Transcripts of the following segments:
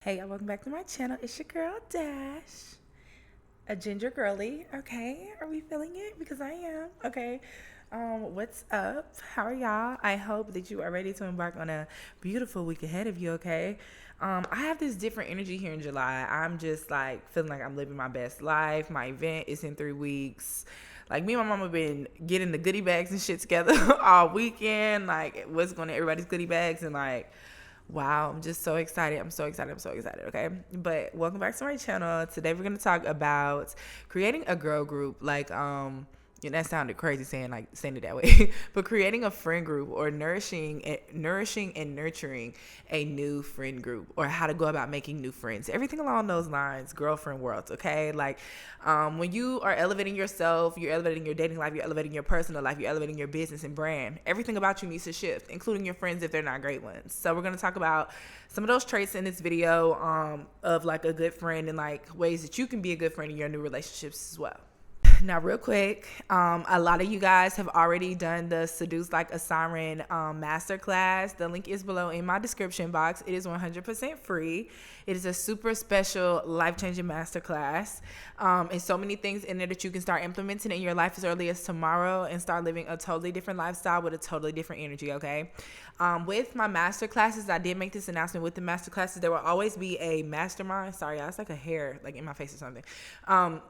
Hey, y'all, welcome back to my channel. It's your girl, Dash, a ginger girly. Okay, are we feeling it? Because I am. Okay, what's up? How are y'all? I hope that you are ready to embark on a beautiful week ahead of you. Okay, I have this different energy here in July. I'm just like feeling like I'm living my best life. My event is in 3 weeks. Like, me and my mama been getting the goodie bags and shit together all weekend. Like, what's going to everybody's goodie bags and like. Wow, I'm just so excited. I'm so excited. I'm so excited. Okay. But welcome back to my channel. Today we're gonna talk about creating a girl group. That sounded crazy saying it that way. But creating a friend group or nourishing and nurturing a new friend group, or how to go about making new friends. Everything along those lines, girlfriend worlds, okay? When you are elevating yourself, you're elevating your dating life, you're elevating your personal life, you're elevating your business and brand. Everything about you needs to shift, including your friends if they're not great ones. So we're gonna talk about some of those traits in this video, of like a good friend, and like ways that you can be a good friend in your new relationships as well. Now, real quick, a lot of you guys have already done the Seduce Like a Siren masterclass. The link is below in my description box. It is 100% free. It is a super special, life-changing masterclass. And so many things in there that you can start implementing in your life as early as tomorrow and start living a totally different lifestyle with a totally different energy, okay? With my masterclasses, I did make this announcement. With the masterclasses, there will always be a mastermind. Sorry, y'all, it's like a hair like in my face or something.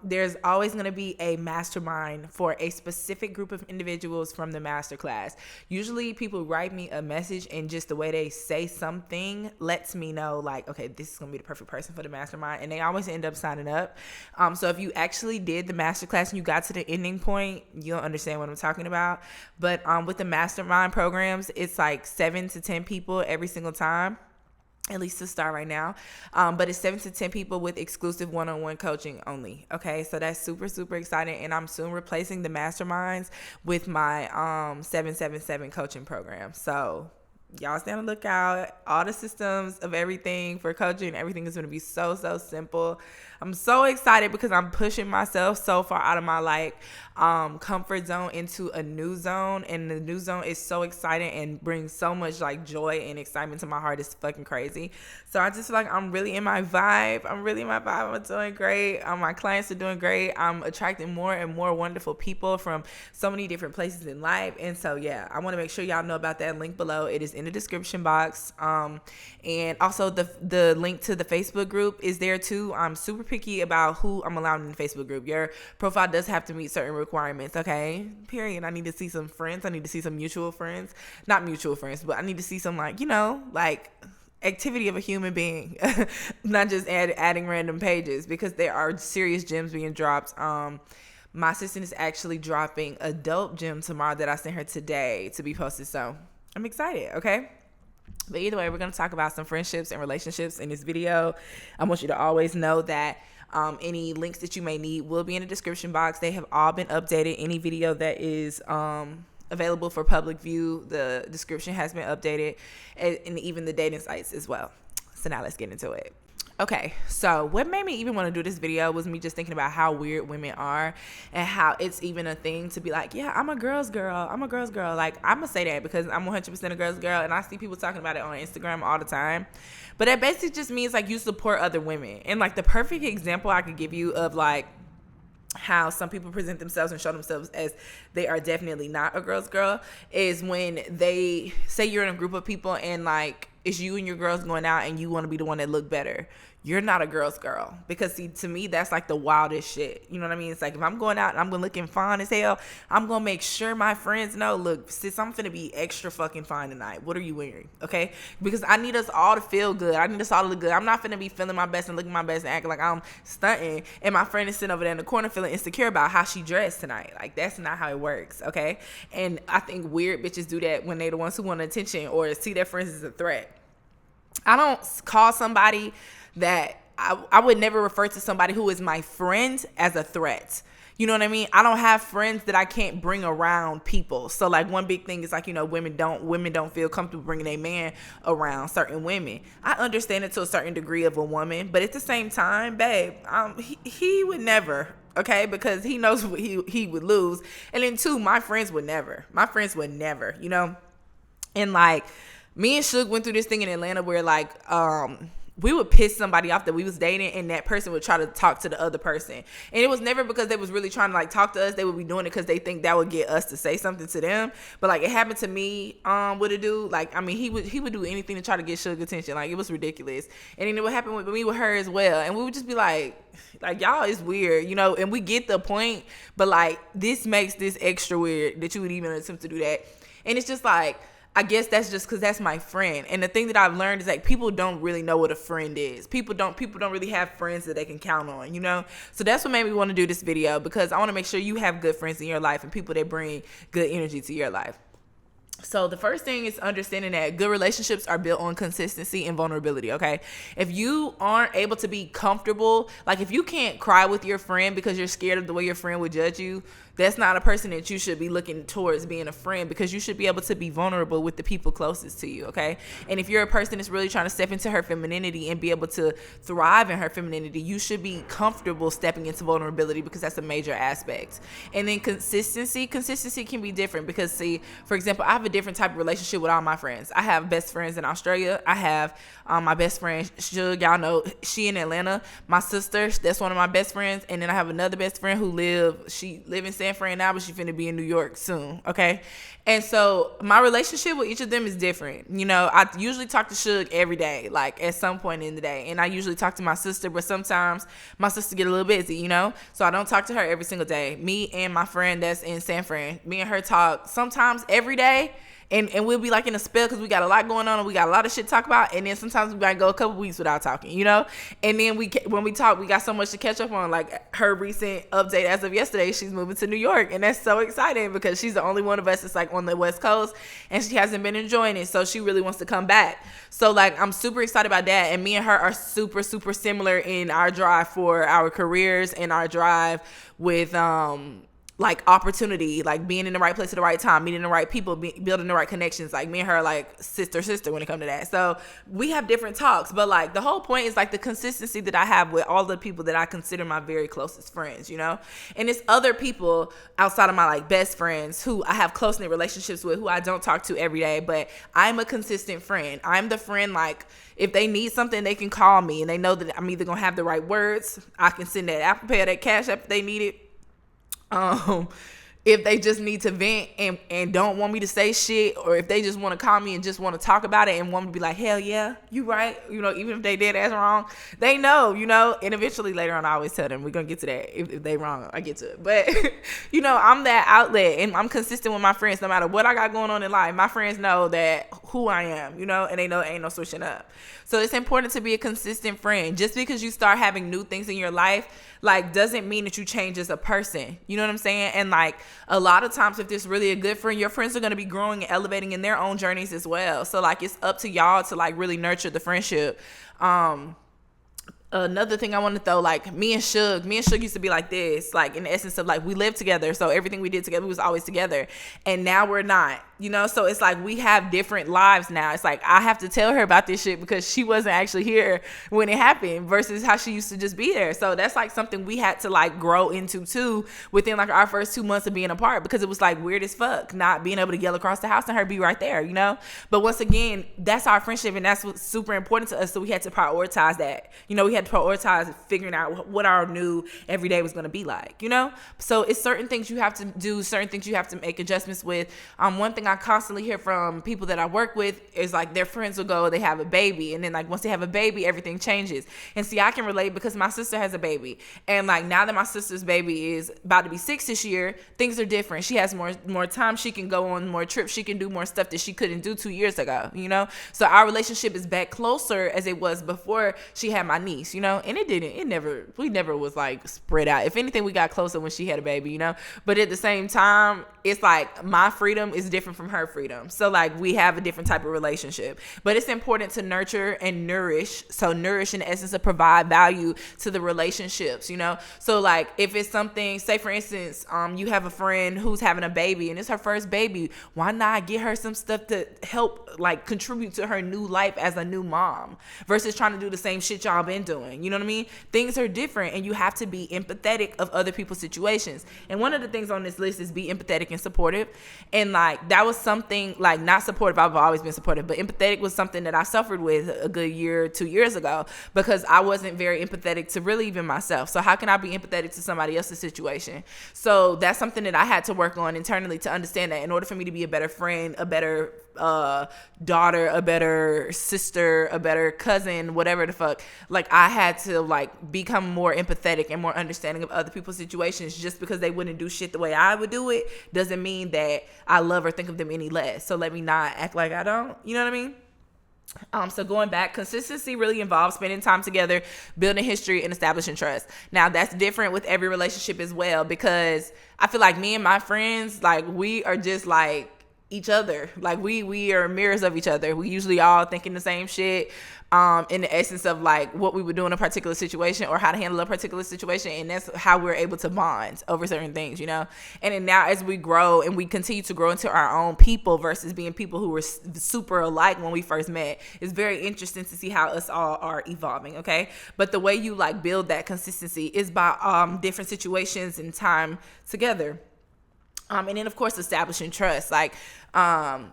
There's always going to be a mastermind for a specific group of individuals from the masterclass. Usually people write me a message, and just the way they say something lets me know, like, okay, this is gonna be the perfect person for the mastermind, and they always end up signing up. So if you actually did the masterclass and you got to the ending point, you'll understand what I'm talking about. But with the mastermind programs, it's like 7 to 10 people every single time, at least to start right now. But it's 7 to 10 people with exclusive one-on-one coaching only. Okay, so that's super, super exciting. And I'm soon replacing the masterminds with my 777 coaching program. So y'all stay on the lookout. All the systems of everything for coaching, everything is going to be so, so simple. I'm so excited because I'm pushing myself so far out of my comfort zone into a new zone, and the new zone is so exciting and brings so much like joy and excitement to my heart. It's fucking crazy. So I just feel like I'm really in my vibe. I'm doing great. My clients are doing great. I'm attracting more and more wonderful people from so many different places in life. And so yeah, I want to make sure y'all know about that link below. It is in the description box. And also the link to the Facebook group is there too. I'm super picky about who I'm allowing in the Facebook group. Your profile does have to meet certain requirements, okay? Period. I need to see some friends. I need to see some mutual friends. Not mutual friends, but I need to see some activity of a human being, not just adding random pages, because there are serious gems being dropped. My assistant is actually dropping a dope gem tomorrow that I sent her today to be posted. So I'm excited, okay? But either way, we're going to talk about some friendships and relationships in this video. I want you to always know that any links that you may need will be in the description box. They have all been updated. Any video that is available for public view, the description has been updated, and even the dating sites as well. So now let's get into it. Okay, so what made me even want to do this video was me just thinking about how weird women are, and how it's even a thing to be like, yeah, I'm a girl's girl. I'm a girl's girl. Like, I'm going to say that because I'm 100% a girl's girl, and I see people talking about it on Instagram all the time. But that basically just means like you support other women. And like the perfect example I could give you of like how some people present themselves and show themselves as they are definitely not a girl's girl is when they say you're in a group of people and like it's you and your girls going out and you want to be the one that look better. You're not a girl's girl, because see, to me, that's like the wildest shit. You know what I mean? It's like, if I'm going out and I'm looking fine as hell, I'm going to make sure my friends know, look, sis, I'm finna be extra fucking fine tonight. What are you wearing? Okay? Because I need us all to feel good. I need us all to look good. I'm not finna be feeling my best and looking my best and acting like I'm stunting, and my friend is sitting over there in the corner feeling insecure about how she dressed tonight. Like, that's not how it works, okay? And I think weird bitches do that when they the ones who want attention or see their friends as a threat. I don't call somebody that I would never refer to somebody who is my friend as a threat. You know what I mean? I don't have friends that I can't bring around people. So like one big thing is like, you know, women don't feel comfortable bringing a man around certain women. I understand it to a certain degree of a woman, but at the same time, babe, he would never, okay? Because he knows what he would lose. And then two, my friends would never, you know? And like, me and Suge went through this thing in Atlanta where like, we would piss somebody off that we was dating, and that person would try to talk to the other person. And it was never because they was really trying to like talk to us. They would be doing it because they think that would get us to say something to them. But like it happened to me with a dude. Like, I mean, he would do anything to try to get Suge attention. Like, it was ridiculous. And then it would happen with me with her as well. And we would just be like y'all is weird, you know, and we get the point, but like this makes this extra weird that you would even attempt to do that. And it's just like, I guess that's just because that's my friend. And the thing that I've learned is like people don't really know what a friend is. People don't really have friends that they can count on, you know? So that's what made me want to do this video, because I want to make sure you have good friends in your life and people that bring good energy to your life. So the first thing is understanding that good relationships are built on consistency and vulnerability, okay? If you aren't able to be comfortable, like if you can't cry with your friend because you're scared of the way your friend would judge you, that's not a person that you should be looking towards being a friend, because you should be able to be vulnerable with the people closest to you, okay? And if you're a person that's really trying to step into her femininity and be able to thrive in her femininity, you should be comfortable stepping into vulnerability, because that's a major aspect. And then consistency can be different, because see, for example, I have a different type of relationship with all my friends. I have best friends in Australia. I have my best friend Suge, y'all know she in Atlanta. My sister, that's one of my best friends. And then I have another best friend who live in San Fran now, but she finna be in New York soon, okay? And so my relationship with each of them is different. You know, I usually talk to Suge every day, like at some point in the day. And I usually talk to my sister, but sometimes my sister get a little busy, you know? So I don't talk to her every single day. Me and my friend that's in San Fran, me and her talk sometimes every day. And we'll be like in a spell because we got a lot going on and we got a lot of shit to talk about. And then sometimes we might go a couple weeks without talking, you know? And then when we talk, we got so much to catch up on. Like her recent update as of yesterday, she's moving to New York. And that's so exciting because she's the only one of us that's like on the West Coast and she hasn't been enjoying it. So she really wants to come back. So like I'm super excited about that. And me and her are super, super similar in our drive for our careers and our drive with like opportunity, like being in the right place at the right time, meeting the right people, building the right connections. Like me and her are like sister when it comes to that. So we have different talks, but like the whole point is like the consistency that I have with all the people that I consider my very closest friends, you know? And it's other people outside of my like best friends who I have close-knit relationships with, who I don't talk to every day, but I'm a consistent friend. I'm the friend, like if they need something, they can call me and they know that I'm either gonna have the right words. I can send that Apple Pay or that Cash App if they need it. If they just need to vent and don't want me to say shit, or if they just want to call me and just want to talk about it and want me to be like, hell yeah, you right, you know, even if they did ass wrong, they know, you know. And eventually later on I always tell them we're gonna get to that. If they wrong, I get to it. But you know, I'm that outlet and I'm consistent with my friends no matter what I got going on in life. My friends know that who I am, you know, and they know ain't no switching up. So it's important to be a consistent friend. Just because you start having new things in your life, like, doesn't mean that you change as a person. You know what I'm saying? And like a lot of times if there's really a good friend, your friends are going to be growing and elevating in their own journeys as well. So like it's up to y'all to like really nurture the friendship. Another thing I want to throw, like me and Suge used to be like this, like in the essence of like we lived together, so everything we did together, we was always together, and now we're not, you know. So it's like we have different lives now. It's like I have to tell her about this shit because she wasn't actually here when it happened versus how she used to just be there. So that's like something we had to like grow into too within like our first 2 months of being apart, because it was like weird as fuck not being able to yell across the house and her be right there, you know. But once again, that's our friendship and that's what's super important to us, so we had to prioritize that, you know. We had to prioritize figuring out what our new everyday was going to be like, you know. So it's certain things you have to do, certain things you have to make adjustments with. One thing I constantly hear from people that I work with is like their friends will go, they have a baby, and then like once they have a baby, everything changes. And see, I can relate because my sister has a baby, and like now that my sister's baby is about to be 6 this year, things are different. She has more time, she can go on more trips, she can do more stuff that she couldn't do 2 years ago, you know. So our relationship is back closer as it was before she had my niece, you know. And we never was like spread out. If anything, we got closer when she had a baby, you know. But at the same time, it's like my freedom is different from her freedom. So like we have a different type of relationship. But it's important to nurture and nourish. So nourish in the essence of provide value to the relationships, you know. So like if it's something, say for instance, you have a friend who's having a baby and it's her first baby, why not get her some stuff to help like contribute to her new life as a new mom versus trying to do the same shit y'all been doing, you know what I mean? Things are different and you have to be empathetic of other people's situations. And one of the things on this list is be empathetic and supportive. And like that was was something like not supportive. I've always been supportive, but empathetic was something that I suffered with a good year, 2 years ago, because I wasn't very empathetic to really even myself. So how can I be empathetic to somebody else's situation? So that's something that I had to work on internally to understand that in order for me to be a better friend, a better daughter, a better sister, a better cousin, whatever the fuck, like I had to like become more empathetic and more understanding of other people's situations. Just because they wouldn't do shit the way I would do it doesn't mean that I love or think of them any less. So let me not act like I don't, you know what I mean? So going back, consistency really involves spending time together, building history, and establishing trust. Now that's different with every relationship as well, because I feel like me and my friends, like we are just like each other. Like we are mirrors of each other. We usually all thinking the same shit, in the essence of like what we would do in a particular situation or how to handle a particular situation, and that's how we're able to bond over certain things, you know. And then now as we grow and we continue to grow into our own people versus being people who were super alike when we first met, it's very interesting to see how us all are evolving. Okay, but the way you like build that consistency is by different situations and time together. And then of course establishing trust. Like I'm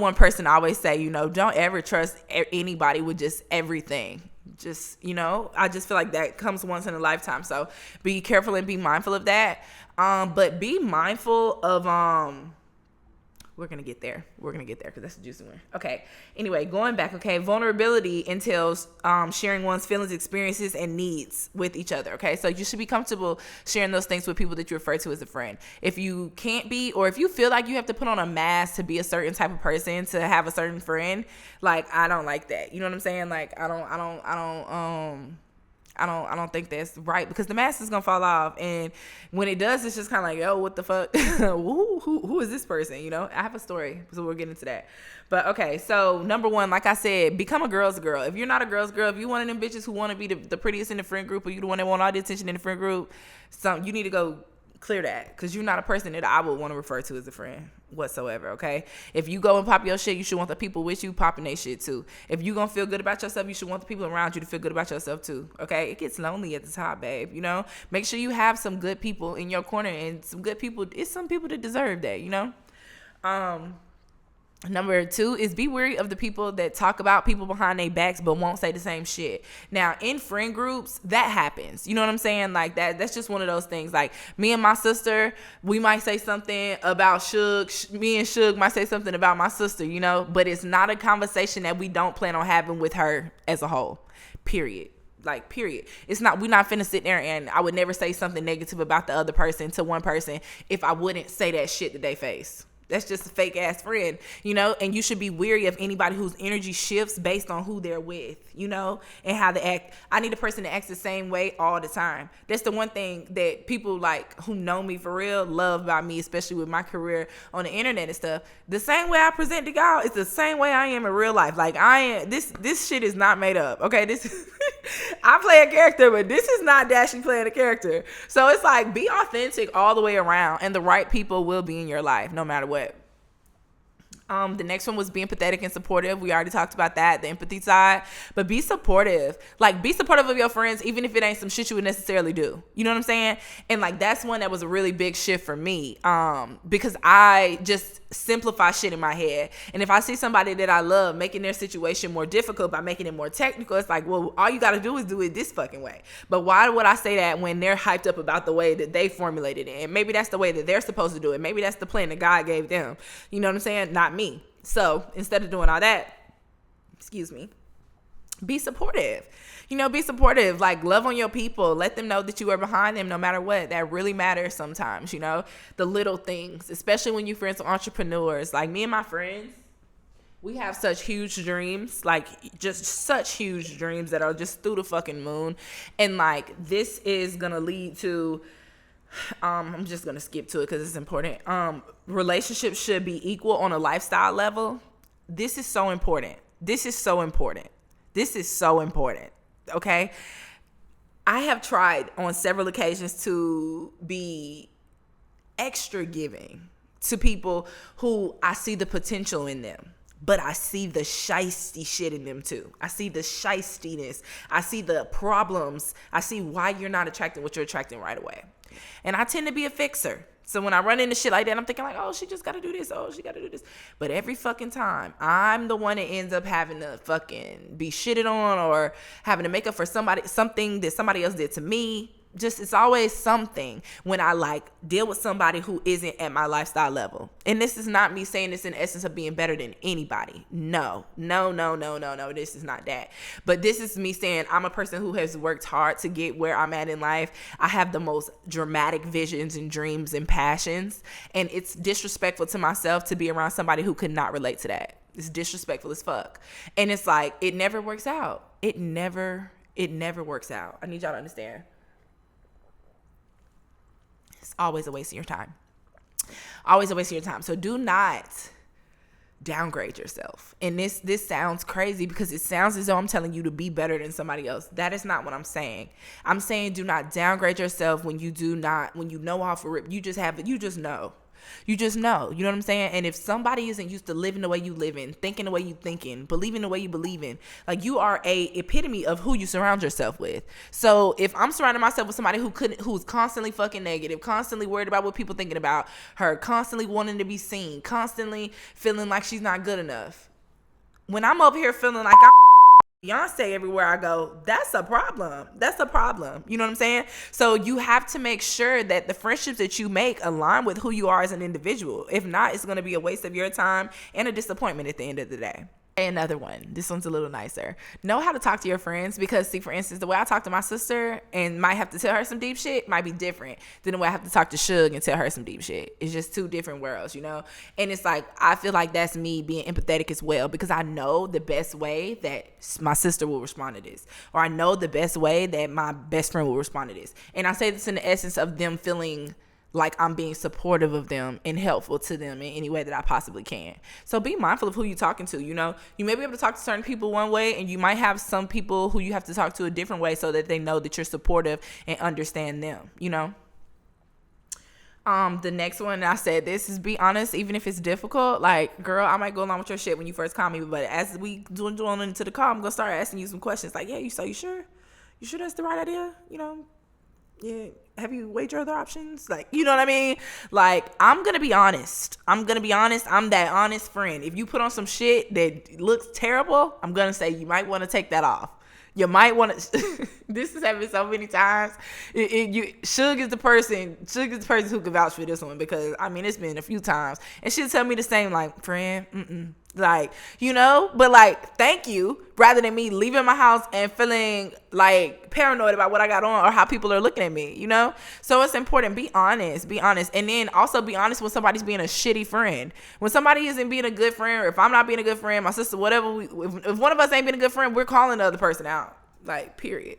one person I always say, you know, don't ever trust anybody with just everything. Just, you know, I just feel like that comes once in a lifetime. So be careful and be mindful of that. But be mindful of we're going to get there. We're going to get there because that's a juicy one. Okay. Anyway, going back. Okay. Vulnerability entails sharing one's feelings, experiences, and needs with each other. Okay. So you should be comfortable sharing those things with people that you refer to as a friend. If you can't be, or if you feel like you have to put on a mask to be a certain type of person to have a certain friend, like, I don't like that. You know what I'm saying? Like, I don't think that's right, because the mask is gonna fall off, and when it does, it's just kind of like, yo, what the fuck? who is this person? You know, I have a story, so we'll get into that. But okay, so number one, like I said, become a girl's girl. If you're not a girl's girl, if you're one of them bitches who want to be the prettiest in the friend group, or you the one that want all the attention in the friend group, you need to go clear that, because you're not a person that I would want to refer to as a friend whatsoever. Okay, if you go and pop your shit, you should want the people with you popping their shit too. If you gonna feel good about yourself, you should want the people around you to feel good about yourself too. Okay, it gets lonely at the top, babe. You know, make sure you have some good people in your corner, and some good people, it's some people that deserve that, you know. Number two is be wary of the people that talk about people behind their backs but won't say the same shit. Now, in friend groups, that happens. You know what I'm saying? Like that's just one of those things. Like me and my sister, we might say something about Suge. Me and Suge might say something about my sister, you know, but it's not a conversation that we don't plan on having with her as a whole. Period. Like, period. It's not, we're not finna sit there, and I would never say something negative about the other person to one person if I wouldn't say that shit to their face. That's just a fake ass friend, you know, and you should be wary of anybody whose energy shifts based on who they're with, you know, and how they act. I need a person that acts the same way all the time. That's the one thing that people like who know me for real love about me, especially with my career on the internet and stuff. The same way I present to y'all, it's the same way I am in real life. Like I am, this shit is not made up. Okay, this I play a character, but this is not Dashy playing a character. So it's like, be authentic all the way around, and the right people will be in your life no matter what. The next one was being empathetic and supportive. We already talked about that, the empathy side. But be supportive. Like, be supportive of your friends, even if it ain't some shit you would necessarily do. You know what I'm saying? And like, that's one that was a really big shift for me. Because I just simplify shit in my head. And if I see somebody that I love making their situation more difficult by making it more technical, it's like, well, all you got to do is do it this fucking way. But why would I say that when they're hyped up about the way that they formulated it? And maybe that's the way that they're supposed to do it. Maybe that's the plan that God gave them. You know what I'm saying? Not me. So instead of doing all that, be supportive. You know, be supportive. Like, love on your people. Let them know that you are behind them no matter what. That really matters sometimes, you know, the little things, especially when you're friends with entrepreneurs. Like me and my friends, we have such huge dreams, like just such huge dreams that are just through the fucking moon. And like, this is going to lead to, I'm just going to skip to it because it's important. Relationships should be equal on a lifestyle level. This is so important. This is so important. This is so important. Okay. I have tried on several occasions to be extra giving to people who I see the potential in them, but I see the shiesty shit in them too. I see the shiestiness. I see the problems. I see why you're not attracting what you're attracting right away. And I tend to be a fixer. So when I run into shit like that, I'm thinking like, oh, she just got to do this. Oh, she got to do this. But every fucking time, I'm the one that ends up having to fucking be shitted on or having to make up for something that somebody else did to me. Just, it's always something when I like deal with somebody who isn't at my lifestyle level. And this is not me saying this in the essence of being better than anybody. No. This is not that. But this is me saying I'm a person who has worked hard to get where I'm at in life. I have the most dramatic visions and dreams and passions. And it's disrespectful to myself to be around somebody who could not relate to that. It's disrespectful as fuck. And it's like, it never works out. It never works out. I need y'all to understand. It's always a waste of your time. Always a waste of your time. So do not downgrade yourself. And this sounds crazy because it sounds as though I'm telling you to be better than somebody else. That is not what I'm saying. I'm saying do not downgrade yourself when you know off a rip. You just know. You know what I'm saying? And if somebody isn't used to living the way you living, thinking the way you thinking, believing the way you believing, like you are a epitome of who you surround yourself with. So if I'm surrounding myself with somebody who's constantly fucking negative, constantly worried about what people thinking about her, constantly wanting to be seen, constantly feeling like she's not good enough. When I'm over here feeling like I'm Beyonce everywhere I go, that's a problem. You know what I'm saying? So you have to make sure that the friendships that you make align with who you are as an individual. If not, it's going to be a waste of your time and a disappointment at the end of the day. Another one. This one's a little nicer. Know how to talk to your friends because, see, for instance, the way I talk to my sister and might have to tell her some deep shit might be different than the way I have to talk to Suge and tell her some deep shit. It's just two different worlds, you know? And it's like, I feel like that's me being empathetic as well because I know the best way that my sister will respond to this, or I know the best way that my best friend will respond to this. And I say this in the essence of them feeling like I'm being supportive of them and helpful to them in any way that I possibly can. So be mindful of who you're talking to, you know. You may be able to talk to certain people one way and you might have some people who you have to talk to a different way so that they know that you're supportive and understand them, you know. The next one, I said this, is be honest, even if it's difficult. Like, girl, I might go along with your shit when you first call me, but as we dwindle on into the call, I'm going to start asking you some questions. Like, yeah, you sure? You sure that's the right idea? You know? Yeah, have you weighed your other options? Like, you know what I mean? Like, I'm going to be honest. I'm that honest friend. If you put on some shit that looks terrible, I'm going to say you might want to take that off. You might want to, this has happened so many times. Suge is the person who can vouch for this one because, I mean, it's been a few times. And she'll tell me the same, like, friend, like, you know, but like, thank you, rather than me leaving my house and feeling like paranoid about what I got on or how people are looking at me, you know? So it's important, be honest. And then also be honest when somebody's being a shitty friend. When somebody isn't being a good friend, or if I'm not being a good friend, my sister, whatever, if one of us ain't being a good friend, we're calling the other person out, like, period.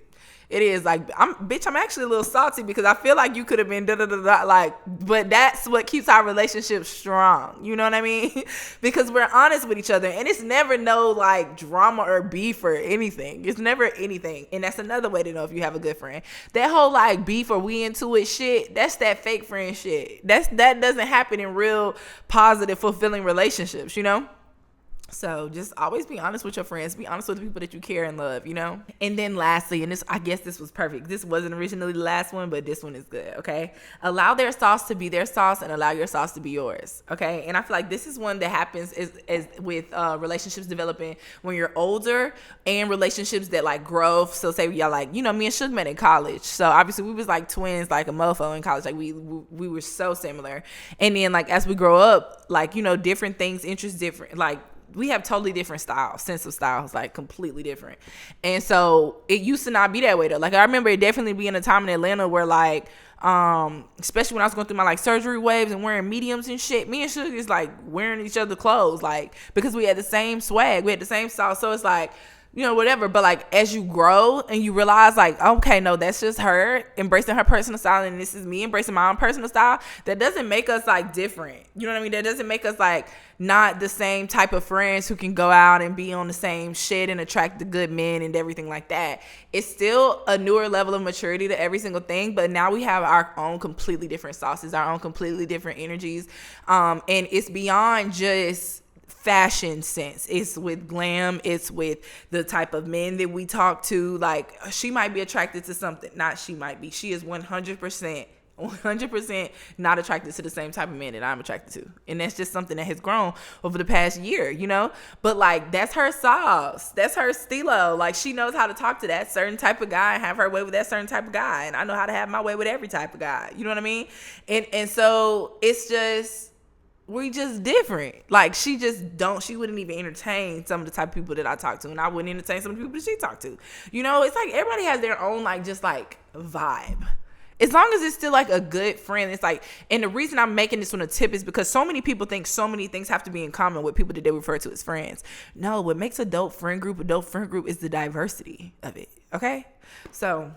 It is like, I'm actually a little salty because I feel like you could have been like, but that's what keeps our relationship strong. You know what I mean? Because we're honest with each other and it's never no like drama or beef or anything. It's never anything. And that's another way to know if you have a good friend. That whole like beef or we into it shit, that's that fake friend shit. That doesn't happen in real positive, fulfilling relationships, you know? So just always be honest with your friends. Be honest with the people that you care and love, you know? And then lastly, and I guess this was perfect. This wasn't originally the last one, but this one is good, okay? Allow their sauce to be their sauce and allow your sauce to be yours, okay? And I feel like this is one that happens is with relationships developing when you're older and relationships that like grow. So say y'all like, you know, me and Suge met in college. So obviously we was like twins, like a mofo in college. Like we were so similar. And then like as we grow up, like, you know, different things, interests different, like, we have totally different styles, sense of styles, like completely different. And so it used to not be that way though. Like I remember it definitely being a time in Atlanta where like, especially when I was going through my like surgery waves and wearing mediums and shit, me and Suge is like wearing each other's clothes, like, because we had the same swag, we had the same style. So it's like, you know, whatever. But like as you grow and you realize like, okay, no, that's just her embracing her personal style and this is me embracing my own personal style, that doesn't make us like different. You know what I mean? That doesn't make us like not the same type of friends who can go out and be on the same shit and attract the good men and everything like that. It's still a newer level of maturity to every single thing, but now we have our own completely different sauces, our own completely different energies. And it's beyond just fashion sense. It's with glam. It's with the type of men that we talk to. Like she might be attracted to something. Not she might be. She is 100% 100% not attracted to the same type of man that I'm attracted to. And that's just something that has grown over the past year, you know? But like, that's her sauce. That's her stilo. Like, she knows how to talk to that certain type of guy and have her way with that certain type of guy. And I know how to have my way with every type of guy. You know what I mean? And so it's just, we just different. Like, she wouldn't even entertain some of the type of people that I talk to. And I wouldn't entertain some of the people that she talked to. You know, it's like everybody has their own, like, just like vibe. As long as it's still like a good friend, it's like, and the reason I'm making this one a tip is because so many people think so many things have to be in common with people that they refer to as friends. No, what makes a dope friend group is the diversity of it. Okay? So,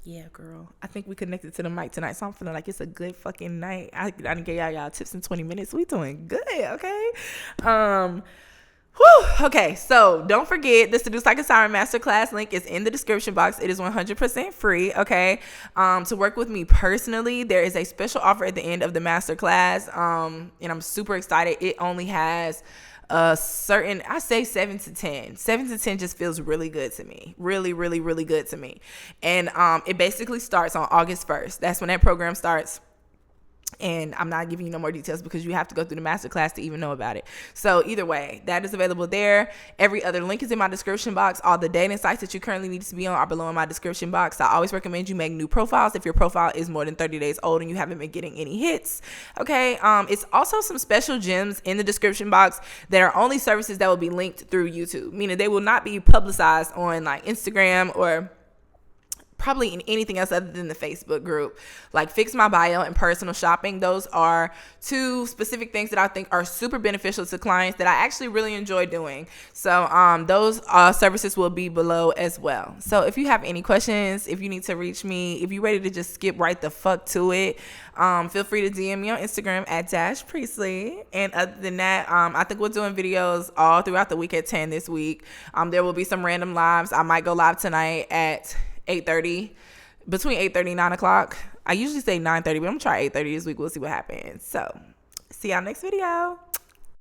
yeah, girl, I think we connected to the mic tonight, so I'm feeling like it's a good fucking night. I done gave y'all tips in 20 minutes. We doing good, okay? Okay, so don't forget, the Seduce Like a Siren Masterclass link is in the description box. It is 100% free, okay? To work with me personally, there is a special offer at the end of the masterclass, and I'm super excited. It only has a certain, I say 7 to 10. 7 to 10 just feels really good to me. Really, really, really good to me. And it basically starts on August 1st. That's when that program starts. And I'm not giving you no more details because you have to go through the masterclass to even know about it. So either way, that is available there. Every other link is in my description box. All the dating sites that you currently need to be on are below in my description box. I always recommend you make new profiles if your profile is more than 30 days old and you haven't been getting any hits. Okay. It's also some special gems in the description box that are only services that will be linked through YouTube, meaning they will not be publicized on like Instagram or probably in anything else other than the Facebook group. Like Fix My Bio and Personal Shopping. Those are two specific things that I think are super beneficial to clients that I actually really enjoy doing. So those services will be below as well. So if you have any questions, if you need to reach me, if you're ready to just skip right the fuck to it, feel free to DM me on Instagram at dashpreistley. And other than that, I think we're doing videos all throughout the week at 10 this week. There will be some random lives. I might go live tonight at 8:30, between 8:30 and 9 o'clock. I usually say 9:30, but I'm gonna try 8:30 this week. We'll see what happens. So see y'all next video.